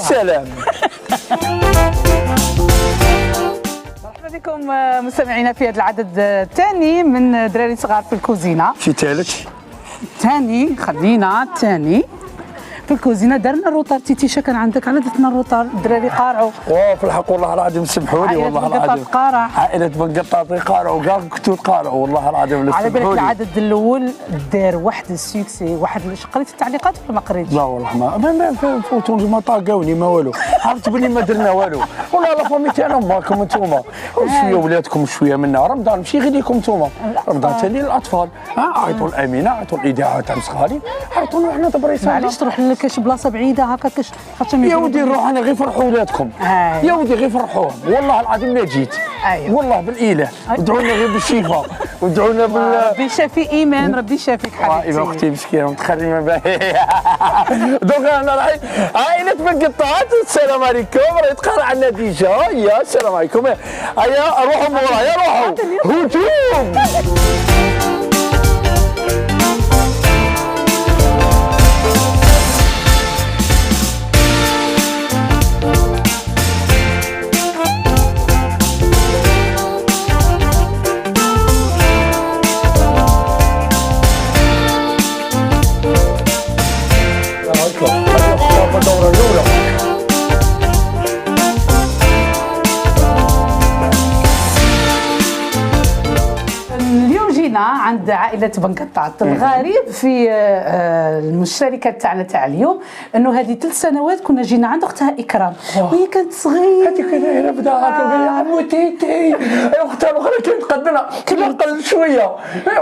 السلام. مرحبا بكم مستمعينا في هذا العدد الثاني من دراري صغار في الكوزينه. شي ثالث ثاني خلينا الثاني في الكوزينه. درنا الروطار تيتيشا، كان عندك على درنا الروطار الدراري قارعوا. في الحق والله العظيم سمحوا لي والله العظيم. عائلة بنقطاطي قارعوا كاع كنتو تقارعوا والله العظيم. على بالك العدد الاول دار واحد السيكسي، واحد قريت التعليقات ولا ما قريتش؟ لا والله ما فوتوني ما طاقوني ما والو. عرفت بلي ما درنا والو والله. لا فامي تاعنا ماكم انتوما شويه ولادكم شويه منا. رمضان ماشي غير ليكم انتوما، رمضان ثاني للاطفال. عيطوا الامينه، عيطوا الاذاعه تاع مسخالي، عيطوا حنا تبريسه. معليش تروح كاش بلاصه بعيده هكا كاش يا ودي نروح انا غير فرحوا ولادكم. يا ودي غير فرحوهم والله العظيم ما جيت. والله بالاله ادعونا غير بالشفاء وادعونا ربي يشافي ايمان، ربي يشافيك حبيبتي. اختي مسكينه متخرجه باهيه. دوك انا رايح عائله بنقطات. السلام عليكم، راه يتقرا عندنا ديجا. يا السلام عليكم. هيا روحوا مورايا روحوا هجوم. الدورة الأولى اليوم جينا عند عائلة بنقطاط. الغريب في المشتركة تاعنا تاع اليوم انه هذه 3 سنوات كنا جينا عند اختها اكرام وهي كانت صغيره. هذيك هنا بدا هكا يا عموتيتي اختها الاخرى كانت قدنا كنا قل شويه.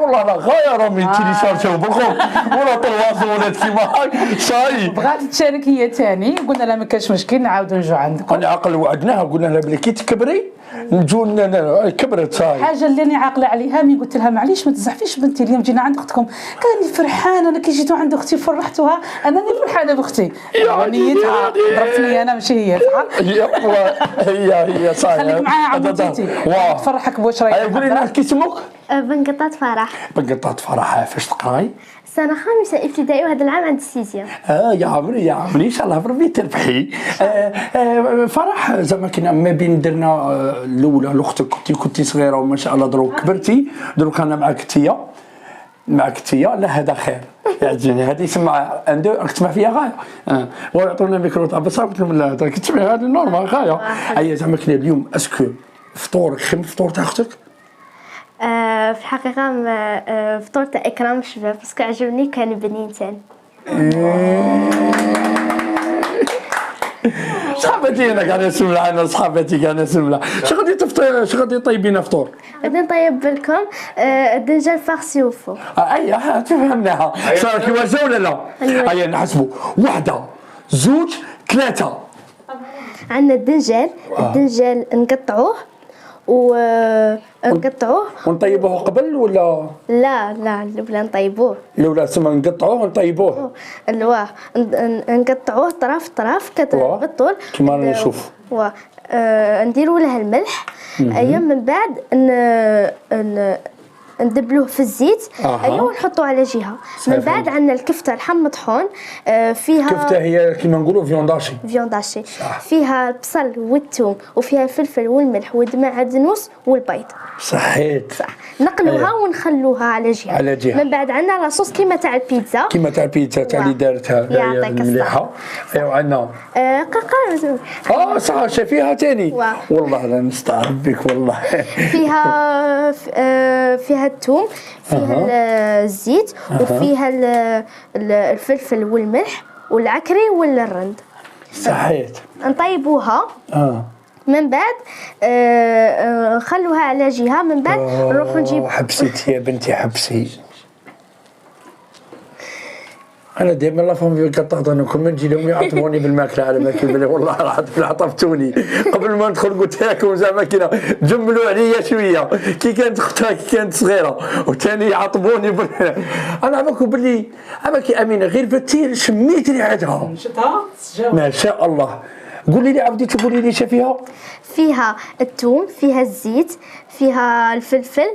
والله لا غايه راه من تيليشارجيو بالخوف ولا طواز ولات كيما هاك صاي. بغات تشارك هي ثاني، قلنا لها ما كاش مشكل نعاودوا نجوا عندكم. انا عقل وعدناها قلنا لها بلي كي تكبري نجوا. كبرت صاي. الحاجه اللي انا عاقله عليها مي قلت لها معليش ما تزعفيش بنتي، اليوم جينا عند اختكم كاني فرحانه. انا كي جيتوا عند اختي فرحتوها، انا اللي فرحانه باختي. نيتها ضربتني انا ماشي هي صح. هي صاي. خليك معايا عمتي تفرحك بواش راهي. قولي لنا كي اسمك؟ بنقطاط فرح. بنقطاط فرح. فاش تقراي؟ سنة 5 ابتدائي وهذا العام عند السيزيام. يا عمري ان شاء الله ربي تربحي. فرح زعما كنا ما بين درنا الاولى لاختك كنتي صغيره وما شاء الله دروك كبرتي. دروك انا معك تيا لا هذا خير يعجبني. هذه يسمع عنده راك تسمع فيها غايه. ويعطونا ميكرو تاع بصح قلت لهم لا راك تسمع هذا نورمال غايه. هيا زعما كنا اليوم اسكو فطورك خير من الفطور تاع اختك؟ في الحقيقة فطور تاع إكرام الشباب باسكو عجبني كان بنينتين. صحابتي انا قاعد نسمع، انا صحابتي قاعد نسمع. شو غادي تفطر؟ شو غادي طيبين فطور؟ غادي نطيب لكم الدنجال فارسي وفو. اييه تفهمناها. صار كيما جا ولا لا؟ هيا نحسبوا 1 2 3. عندنا الدنجال نقطعوه ونقطعوه ونطيبوه قبل ولا لا نطيبوه. لا تسمى نقطعوه ونطيبوه. الواه نقطعوه طرف بالطول كيما راني نشوف. نديروا له الملح. ايام من بعد ندبلوه في الزيت. ايوه ونحطوه على جهه. من بعد عندنا الكفته اللحم مطحون فيها كفته هي كيما نقولوا فيونداشي فيها البصل والثوم وفيها الفلفل والملح والمعدنوس والبيض. صحيت صح. نقلوها ونخلوها على جهه. من بعد عندنا لاصوص كيما تاع البيتزا تاع اللي دارتها مليحه. ايوا عندنا صح شافيها ثاني. والله لا نستعرف بك والله. فيها الثوم فيها الزيت وفيها الفلفل والملح والعكري والرند. صحيت. نطيبوها. من بعد نخلوها على جهه. من بعد نروحوا نجيب. حبسيتي يا بنتي حبسي. انا دائما لا فهم قطعت انا كل ما نجي لهم يعطوني بالماكله على ما كيبان والله العظيم عطفتوني قبل ما ندخل قلت لكم زعما كذا جملوا عليا شويه كي كانت اختها كي كانت صغيره وثاني يعطبوني انا عماكم باللي عماكي امينه غير بتي شميت ريحتها ما شاء الله. قولي لي عاودي تقولي لي شافيها. فيها الثوم فيها الزيت فيها الفلفل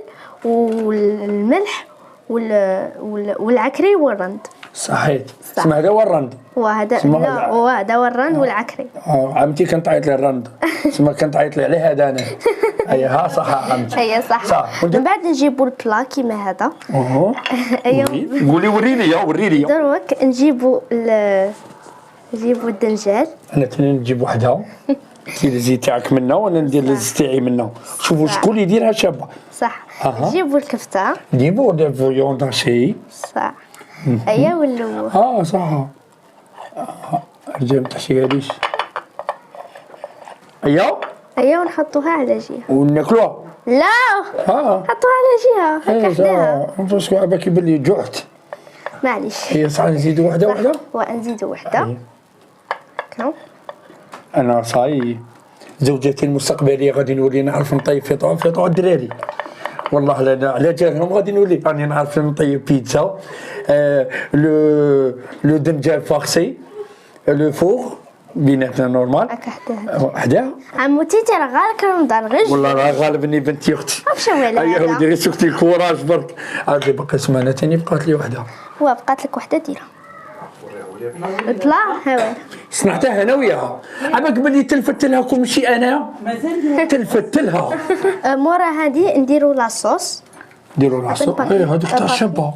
والملح والعكري والرند. صحيت. اسمع هذا هو الرند. وهذا لا وهذا هو الرند والعكري. عمتي كانت تعيط لي الرند. تسمى كانت تعيط لي على هذا انا. اي ها صح عمتي. هي صح. من بعد نجيبوا البلا كيما هذا. ايوا قولي وريني. دروك نجيبوا الدنجال. انا تاني نجيب وحدها. دير الزيت تاعك منها وانا ندير الزيت تاعي منها. شوفوا شكون يديرها شابه. صح. نجيبوا الكفته. نجيبوا دي فيون داشي. صح. ايوا واللو. صح. رجع تحشي هذيش. ايوا ونحطوها على جهه. وناكلوها. لا. حطوها على جهه هكا حداها. باسكو عباك يبان لي جعت. معليش. هي صح نزيدوا وحده. ونزيدوا وحده. هكا. انا صاي زوجتي المستقبليه غادي نولي نعرف نطيب فيطو الدراري. والله لا على جالهم غادي نولي راني نعرف نطيب بيتزا. لو دنجال فاخسي. لو فور بيناتنا نورمال. هكا حداها. عموتي ترى غالك رمضان غش. والله راه غالبني بنتي اختي. واش هو هذا؟ ايوا ديري سكتي الكوراج برك. عاد باقي سمانه ثاني بقات لي وحده. بقات لك وحده ديرها. البلا هاوي صنعتها انا وياها. عباك بلي تلفت لها كل شيء انا. مازال تلفت لها. مورا هادي نديروا لاصوص. نديروا العصا. هذيك تاع الشابه.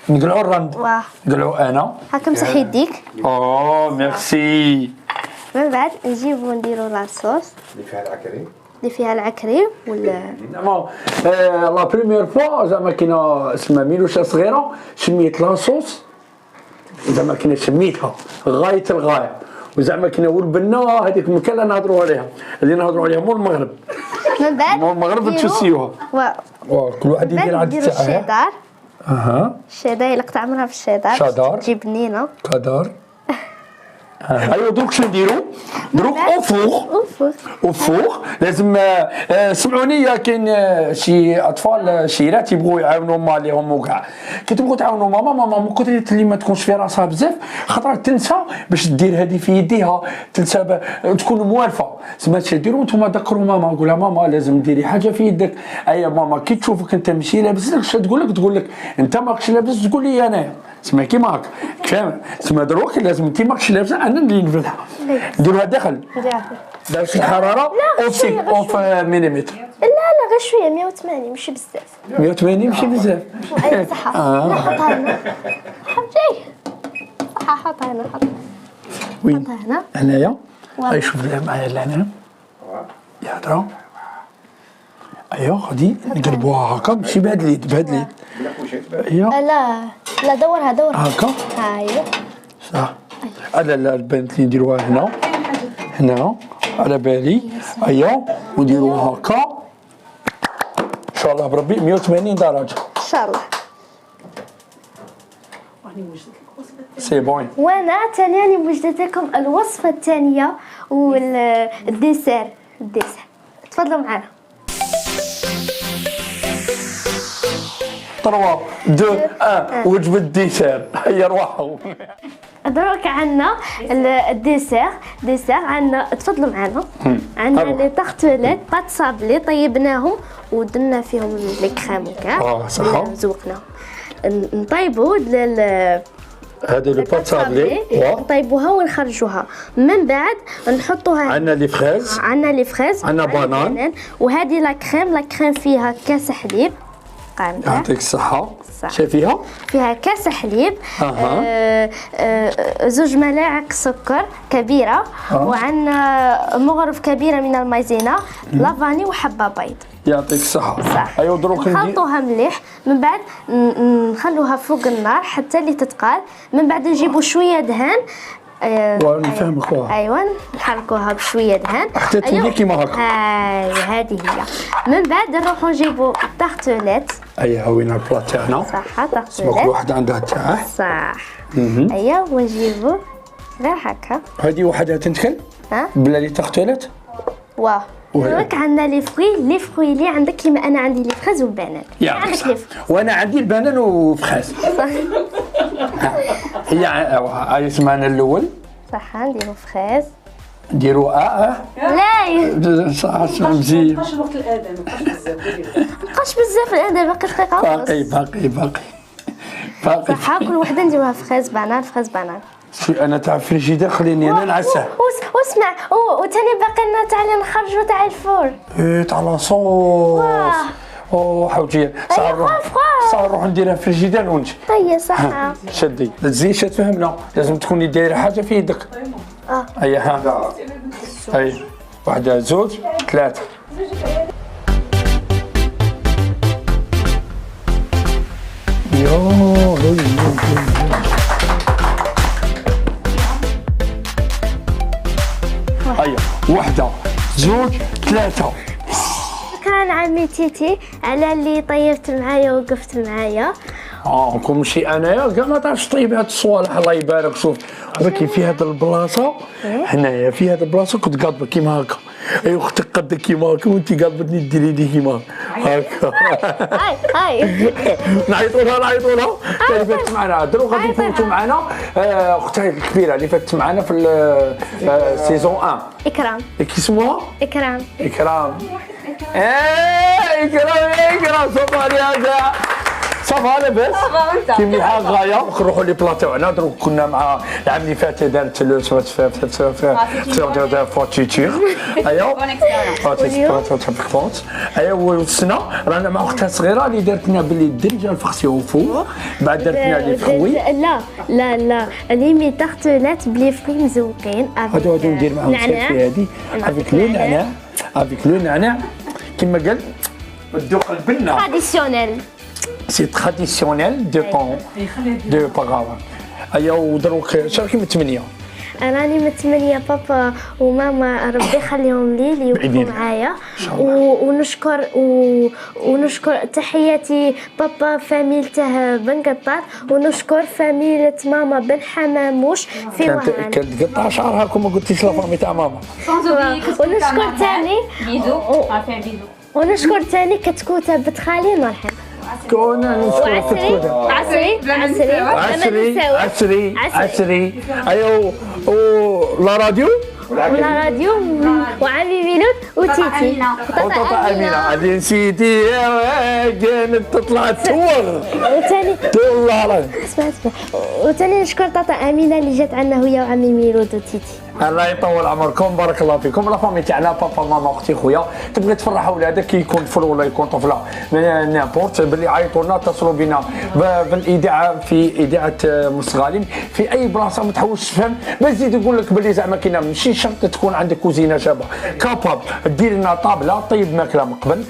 نقلعوا الرند. نقلعوا انا. هاكا مسح يديك. ميرسي. من بعد نجيبو نديروا لاصوص اللي فيها العكري ولا لا بريمير فوا زعما كاينه اسمها ميلوشه صغيره شميت لاصوص زعما كنا شميتها غايه الغايه وزعما كنا والبنه هذيك المكان اللي نهضروا عليها اللي نهضروا عليها مول المغرب. من بعد مول المغرب تشوسيوها. كل واحد يدير عاد نديروا الشيدار. الشيدار اللي قطع منها في الشيدار. شادار. تجي بنينه. كدار. ايوا دوك شنو نديرو؟ دروك اوفوغ لازم سمعوني كاين شي اطفال شيرات يبغوا يعاونوا ماليهم وكاع كي تبغوا تعاونوا ماما من كثر اللي ما تكونش في راسها بزاف خاطر تنسى باش دير هذه في يديها تنسى تكون موالفه سما ديروا نتوما ذكروا ماما قولها ماما لازم ديري حاجه في يدك. ايا ماما كي تشوفك انت ماشي لابس اش تقول لك انت ماكش لابس تقول لي انا سما كيما هكا فاهم سما دروك لازم انت ماكش لابسه انا اللي نفتحها نديروها داخل درجه الحراره اوف مليمتر. لا غير شويه 180 ماشي بزاف. 180 ماشي بزاف. اي صح. حطها هنا حبيبي حطها هنا وين حطها هنا هنايا. اي شوف معايا لهنا يا هضره. ايوا غادي نقلبوها هكا ماشي بهاد اليد ايوا لا دورها هكا ايوا صح. لا البنت اللي نديروها هنا على بالي. ايوا ونديروها هكا ان شاء الله بربي 180 درجه ان شاء الله. سي بون. وانا ثاني راني موجدت لكم الوصفه الثانيه والديسير. تفضلوا معنا. 3 2 1 وجبه الديسير هيا روحوا. دروك عندنا الديسير عندنا تفضلوا معنا. عندنا لي طارتوليت بات صابلي طيبناهم ودرنا فيهم لي كريم وكاع زوقناهم نطيبوا هذا لو بات صابلي نطيبوها ونخرجوها من بعد نحطوها. عندنا لي فريز عندنا بانان وهذه لا كريم فيها كاس حليب. يعطيك الصحة. شايفيها؟ فيها كاس حليب. 2 ملاعق سكر كبيرة. وعندنا مغرف كبيرة من المايزينا لافاني وحبة بيض. يعطيك الصحة. صح. ايوا دروك نخلطوها مليح من بعد نخلوها فوق النار حتى اللي تتقال من بعد نجيبوا شوية دهان. نفهمك. ايوا نحركوها بشويه دهان حتى تولي كيما هكا. هذه هي. من بعد نروحوا نجيبوا طارتوليت. ايوا وين البلا تاعنا. صح طارتوليت. كل واحد عندها تاعه. صح. ايوا ونجيبوا غير هكا. هذه وحدها تنتكل بلا لي طارتوليت. واه دروك عندنا لي فروي اللي عندك كيما انا عندي لي فريز والبنان. عندك لي وانا عندي البنان وفخاز. هي اسمها الاول. صح نديرو فريز نديرو لا صح اسمع مزيان. مابقاش الوقت الاذان مابقاش بزاف. مابقاش بزاف الان باقي دقيقه ونص. باقي صح كل وحده نديروها فخاز بانان فخاز بانان. شي انا تاع فريجيدير خليني انا نعسه. واسمع وثاني باقي لنا تاع اللي نخرجوا تاع الفور. تاع لاصوص. او حوتي صار نروح نديرها في الجدار ونجي. هي صح. شدي الزيت تفهمنا لازم تكوني دايره حاجه في يدك. هيا ها هيا واحده زوج ثلاثه. هيا واحده زوج ثلاثه. شكرا عمي تيتي على اللي طيبت معايا ووقفت معايا. كون ماشي انايا كاع ما تعرفش طيب هاد الصوالح الله يبارك. شوف راكي في هاد البلاصه هنايا في هاد البلاصه كنت قاطبه كيما هكا. اي اختك قدك كيما هكا وانت قاطبتني ديري لي كيما هكا. هاي نعيطوا لها اللي فاتت معنا درو غادي يفوتوا معنا اختها الكبيره اللي فاتت معنا في سيزون 1. اكرام. كي اسمها؟ اكرام. اكرام صافا هذا صافا لاباس كيما حال غايه نروحوا لي بلا تاعنا. دروك كنا مع العام اللي فات دارت لو فوتيتير ايوا ايوا والسنه رانا مع اختها الصغيره اللي دارت لنا باللي الدرجه الفخسيون فوق بعد دارت لنا لي فروي. لا اللي مي تارتلات بلي فروي مزوقين هادو ندير معاهم سيلفي هادي افيك لو نعناع كيما قال الذوق البنه تراديسيونيل. سي تراديسيونيل دو باغاوا. ايا ودروك شاركي من 8. راني متمنيه بابا وماما ربي يخليهم لي اللي يوقفوا معايا ونشكر تحياتي بابا فاميلته بن قطار ونشكر فاميلة ماما بن حماموش في وهران. كانت تقطع شعرها كما قلتيش لا فامي تاع ماما. ونشكر ثاني ونشكر ثاني كتكوته بنت خالي نور الحين. كونا نشكر كتكوته عسري ايوا لا راديو وعمي ميلود وتيتي وطاطا امينه. هذه نسيتي كانت تطلع تصور والله اسمع وثاني نشكر طاطا امينه اللي جات عندنا هي وعمي ميلود وتيتي. الله يطول عمركم بارك الله فيكم. لا فامي تاعنا بابا ماما اختي خويا تبغي تفرح ولادك كي يكون طفل ولا يكون طفله نابورت باللي عيطوا لنا اتصلوا بنا بالاذاعه في اذاعه مستغالين في اي بلاصه ما تحوسش تفهم باش تزيد يقول لك باللي زعما كاينه ماشي شرط تكون عندك كوزينه شابه كاباب دير لنا طابله طيب ماكله من قبل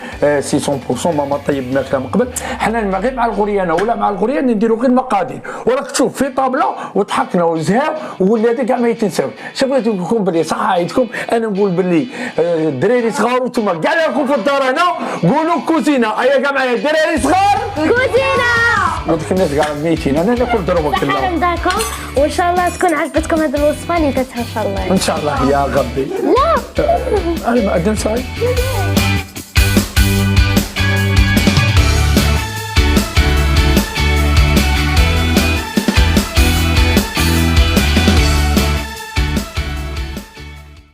600% ماما طيب ماكله من قبل. حنا غير مع الغريانه ولا مع الغريان نديروا غير المقادير وراك تشوف في طابله وضحكنا وزهاو وولادك كاع ما يتنساوش. بغيت نقول باللي صح عيدكم انا نقول باللي الدراري صغار وانتم كاع راكم في الدار هنا قولوا كوزينه. ايا كاع معايا الدراري صغار كوزينه. هذوك الناس كاع ميتين انا ناكل ضربه كلها. صحه داركم وان شاء الله تكون عجبتكم هذه الوصفه اللي درتها ان شاء الله. ان شاء الله يا ربي. لا انا ما ادم صاي